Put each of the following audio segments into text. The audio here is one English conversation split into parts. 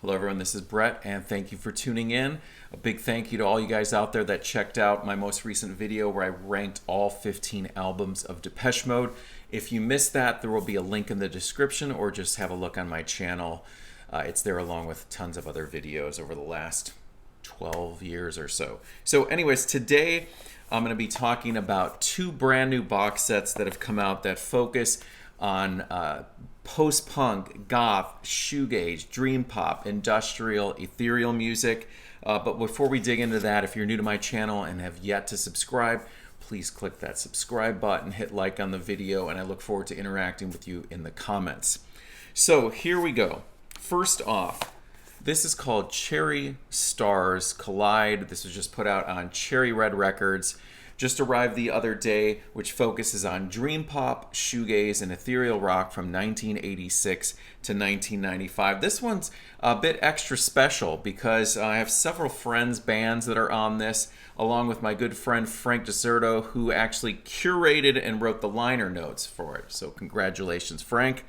Hello everyone, this is Brett and thank you for tuning in. A big thank you to all you guys out there that checked out my most recent video where I ranked all 15 albums of Depeche Mode. If you missed that, there will be a link in the description or just have a look on my channel. It's there along with tons of other videos over the last 12 years or so. So anyways, today I'm going to be talking about two brand new box sets that have come out that focus on post-punk, goth, shoegaze, dreampop, industrial, ethereal music. But before we dig into that, if you're new to my channel and have yet to subscribe, please click that subscribe button, hit like on the video, and I look forward to interacting with you in the comments. So here we go. First off, this is called Cherry Stars Collide. This was just put out on Cherry Red Records. Just arrived the other day, which focuses on dreampop, shoegaze, and ethereal rock from 1986 to 1995. This one's a bit extra special because I have several friends' bands that are on this, along with my good friend Frank Deserto, who actually curated and wrote the liner notes for it. So congratulations, Frank.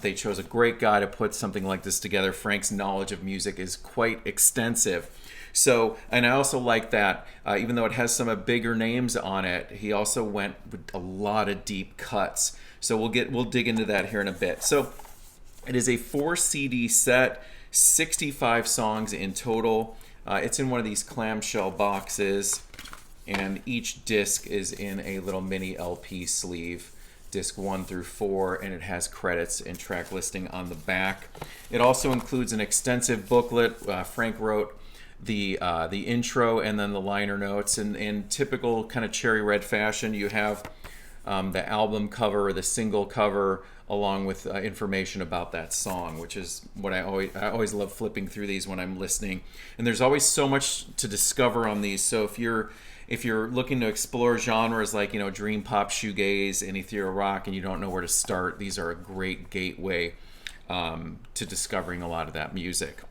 They chose a great guy to put something like this together. Frank's knowledge of music is quite extensive. So, and I also like that, even though it has some bigger names on it, he also went with a lot of deep cuts. So we'll dig into that here in a bit. So it is a 4 CD set, 65 songs in total. It's in one of these clamshell boxes, and each disc is in a little mini LP sleeve. Disc 1 through 4, and it has credits and track listing on the back. It also includes an extensive booklet. Frank wrote the intro and then the liner notes. And in typical kind of Cherry Red fashion, you have the album cover or the single cover along with information about that song, which is what I always love flipping through these when I'm listening. And there's always so much to discover on these. So if you're looking to explore genres like, dream pop, shoegaze, and ethereal rock, and you don't know where to start, these are a great gateway to discovering a lot of that music.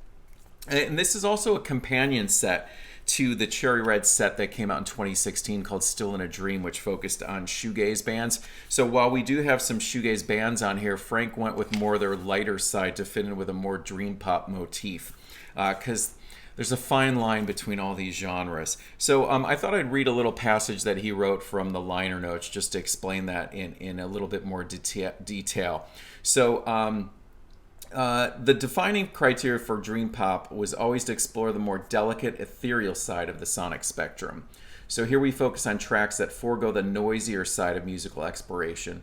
And this is also a companion set to the Cherry Red set that came out in 2016 called Still in a Dream, which focused on shoegaze bands. So while we do have some shoegaze bands on here, Frank went with more their lighter side to fit in with a more dream pop motif, because there's a fine line between all these genres. So I thought I'd read a little passage that he wrote from the liner notes just to explain that in a little bit more detail. So the defining criteria for dream pop was always to explore the more delicate, ethereal side of the sonic spectrum. So here we focus on tracks that forego the noisier side of musical exploration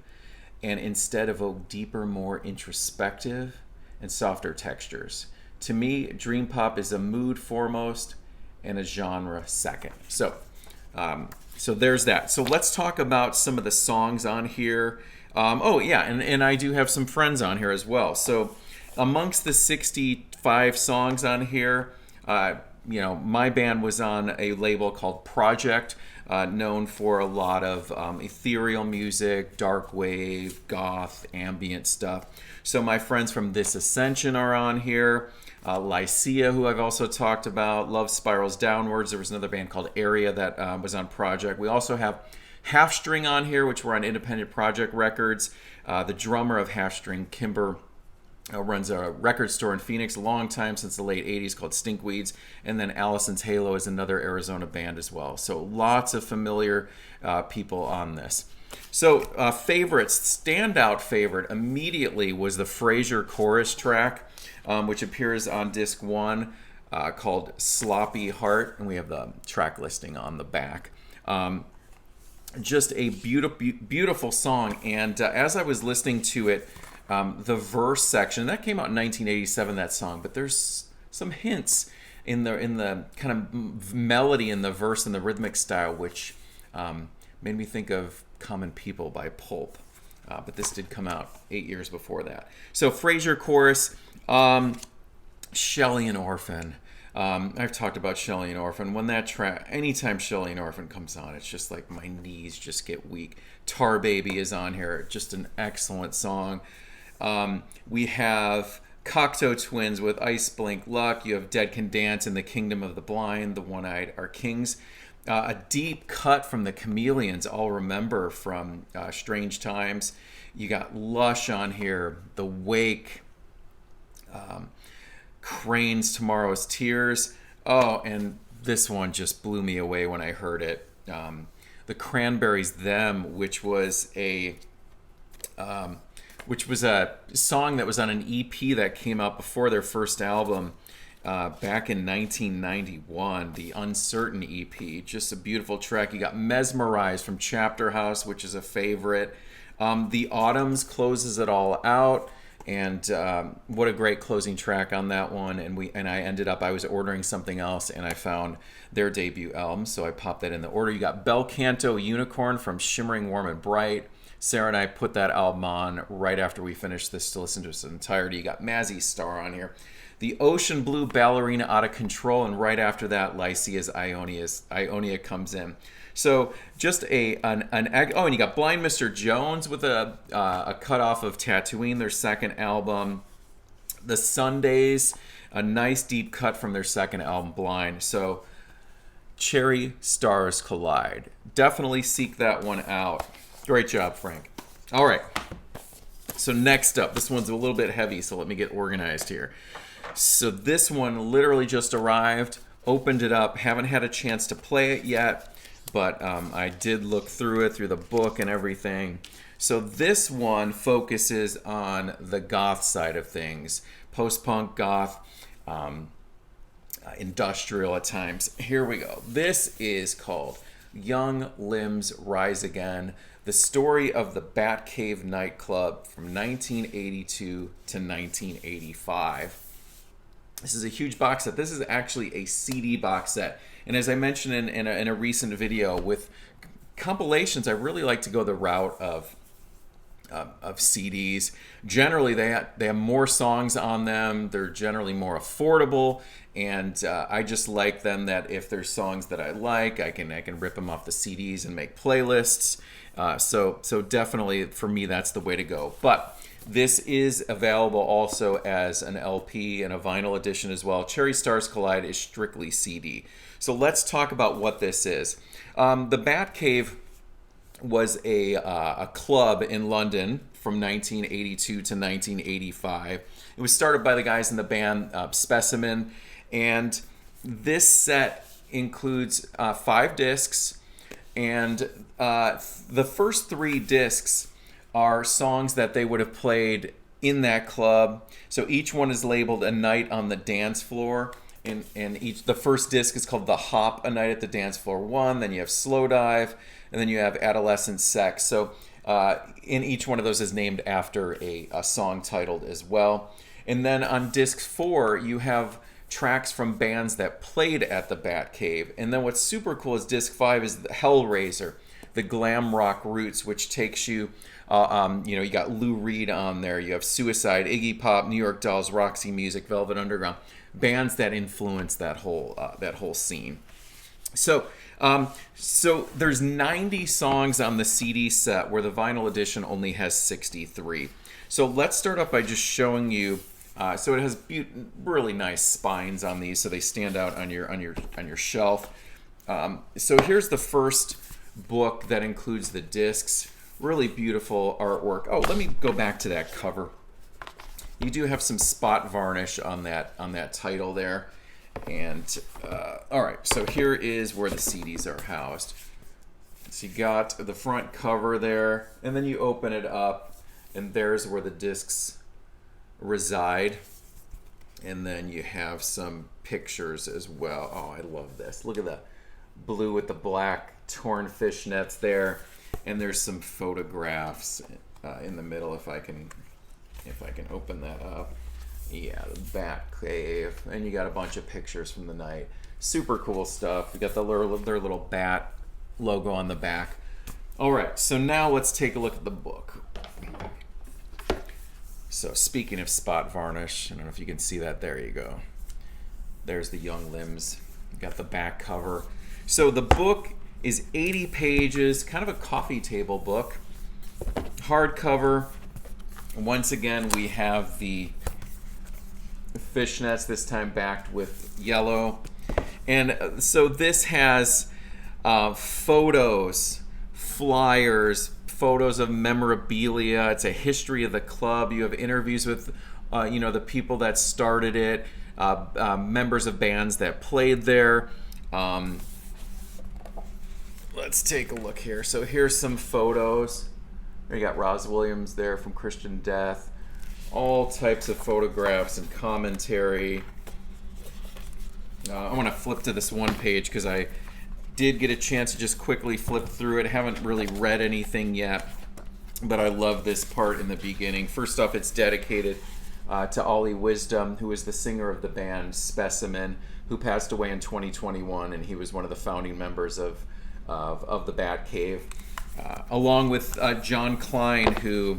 and instead evoke deeper, more introspective and softer textures. To me, dream pop is a mood foremost and a genre second. So there's that. So let's talk about some of the songs on here. Oh yeah, and I do have some friends on here as well. So amongst the 65 songs on here, my band was on a label called Project, known for a lot of ethereal music, dark wave, goth, ambient stuff. So my friends from This Ascension are on here. Lycia, who I've also talked about. Love Spirals Downwards. There was another band called Area that was on Project. We also have Half String on here, which were on Independent Project Records. The drummer of Half String, Kimber, runs a record store in Phoenix a long time, since the late 80s, called Stinkweeds. And then Allison's Halo is another Arizona band as well. So lots of familiar people on this. So favorites, standout favorite immediately was the Frazier chorus track, which appears on disc 1, called Sloppy Heart, and we have the track listing on the back. Just a beautiful song, and as I was listening to it, the verse section that came out in 1987, that song, but there's some hints in the kind of melody in the verse and the rhythmic style, which made me think of Common People by Pulp. But this did come out 8 years before that. So Frazier chorus, Shelleyan Orphan. I've talked about Shelleyan Orphan. When that track, anytime Shelleyan Orphan comes on, it's just like my knees just get weak. Tar Baby is on here, just an excellent song. We have Cocteau Twins with Ice Blink Luck. You have Dead Can Dance and The Kingdom of the Blind. The One-Eyed Are Kings. A deep cut from the Chameleons, I'll remember from Strange Times. You got Lush on here, The Wake, Crane's Tomorrow's Tears. Oh, and this one just blew me away when I heard it. The Cranberries' Them, which was a song that was on an EP that came out before their first album back in 1991, the Uncertain EP. Just a beautiful track. You got Mesmerized from Chapter House, which is a favorite. The Autumns closes it all out, and what a great closing track on that one. And I was ordering something else, and I found their debut album, so I popped that in the order. You got Bel Canto Unicorn from Shimmering Warm and Bright. Sarah and I put that album on right after we finished this to listen to its entirety. You got Mazzy Star on here. The Ocean Blue Ballerina Out of Control, and right after that, Lycia's Ionia comes in. So just and you got Blind Mr. Jones with a cutoff of Tatooine, their second album. The Sundays, a nice deep cut from their second album, Blind. So Cherry Stars Collide. Definitely seek that one out. Great job, Frank. All right. So next up, this one's a little bit heavy, so let me get organized here. So this one literally just arrived, opened it up, haven't had a chance to play it yet, but I did look through it, through the book and everything. So this one focuses on the goth side of things. Post-punk, goth, industrial at times. Here we go. This is called Young Limbs Rise Again, the story of the Batcave nightclub from 1982 to 1985. This is a huge box set. This is actually a CD box set. And as I mentioned in a recent video, with compilations, I really like to go the route of CDs. Generally, they have more songs on them. They're generally more affordable, and I just like them that if there's songs that I like, I can rip them off the CDs and make playlists. So definitely for me, that's the way to go. But this is available also as an LP and a vinyl edition as well. Cherry Stars Collide is strictly CD. So let's talk about what this is. The Batcave was a club in London from 1982 to 1985. It was started by the guys in the band Specimen, and this set includes 5 discs, and the first 3 discs are songs that they would have played in that club. So each one is labeled A Night on the Dance Floor. And the first disc is called The Hop, A Night at the Dance Floor 1. Then you have Slow Dive. And then you have Adolescent Sex. So in each one of those is named after a song titled as well. And then on disc 4, you have tracks from bands that played at the Batcave. And then what's super cool is disc 5 is the Hellraiser, the glam rock roots, which takes you, you got Lou Reed on there. You have Suicide, Iggy Pop, New York Dolls, Roxy Music, Velvet Underground, bands that influenced that whole scene. So there's 90 songs on the CD set, where the vinyl edition only has 63. So let's start off by just showing you. So it has really nice spines on these, so they stand out on your shelf. So here's the first book that includes the discs. Really beautiful artwork. Oh, let me go back to that cover. You do have some spot varnish on that title there. And all right, so here is where the CDs are housed. So you got the front cover there, and then you open it up, and there's where the discs reside. And then you have some pictures as well. Oh, I love this. Look at the blue with the black torn fishnets there, and there's some photographs in the middle. If I can open that up. Yeah, the Batcave, and you got a bunch of pictures from the night. Super cool stuff. You got their little bat logo on the back. All right, so now let's take a look at the book. So speaking of spot varnish, I don't know if you can see that. There you go. There's the Young Limbs. You got the back cover. So the book is 80 pages, kind of a coffee table book. Hardcover. Once again, we have the fishnets, this time backed with yellow. And so this has photos, flyers, photos of memorabilia. It's a history of the club. You have interviews with the people that started it, members of bands that played there. Let's take a look here. So here's some photos. You got Roz Williams there from Christian Death. All types of photographs and commentary. I want to flip to this one page because I did get a chance to just quickly flip through it. I haven't really read anything yet, but I love this part in the beginning. First off, it's dedicated to Ollie Wisdom, who is the singer of the band Specimen, who passed away in 2021, and he was one of the founding members of the Bat Cave, along with John Klein, who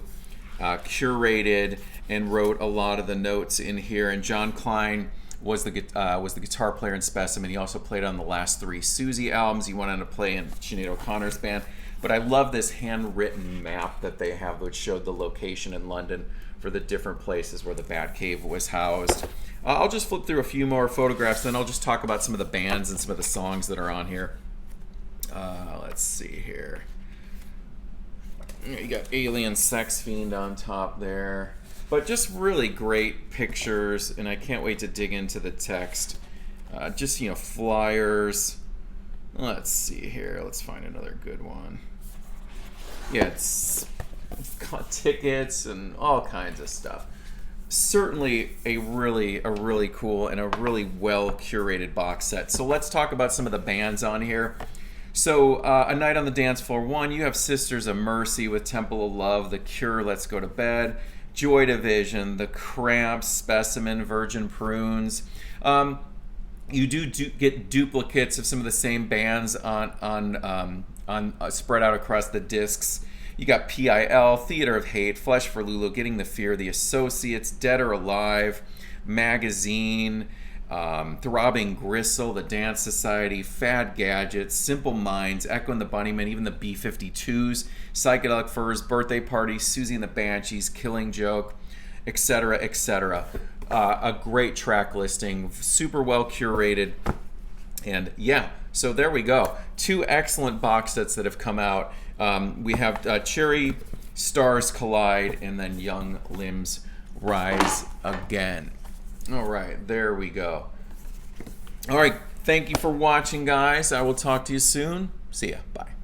curated and wrote a lot of the notes in here. And John Klein was the guitar player in Specimen. He also played on the last 3 Siouxsie albums. He went on to play in Sinead O'Connor's band. But I love this handwritten map that they have, which showed the location in London for the different places where the Bat Cave was housed. I'll just flip through a few more photographs, then I'll just talk about some of the bands and some of the songs that are on here. Let's see here. You got Alien Sex Fiend on top there. But just really great pictures, and I can't wait to dig into the text. Just, flyers. Let's see here. Let's find another good one. Yeah, it's got tickets and all kinds of stuff. Certainly a really cool and a really well curated box set. So let's talk about some of the bands on here. So A Night on the Dance Floor 1, you have Sisters of Mercy with Temple of Love, The Cure, Let's Go to Bed, Joy Division, The Cramps, Specimen, Virgin Prunes. You do get duplicates of some of the same bands on spread out across the discs. You got PIL, Theater of Hate, Flesh for Lulu, Getting the Fear, The Associates, Dead or Alive, Magazine, Throbbing Gristle, The Dance Society, Fad Gadgets, Simple Minds, Echo and the Bunnymen, even the B-52s, Psychedelic Furs, Birthday Party, Siouxsie and the Banshees, Killing Joke, etc., etc. A great track listing, super well curated, and yeah, so there we go. 2 excellent box sets that have come out. We have Cherry Stars Collide and then Young Limbs Rise Again. All right, there we go. All right, thank you for watching, guys. I will talk to you soon. See ya. Bye.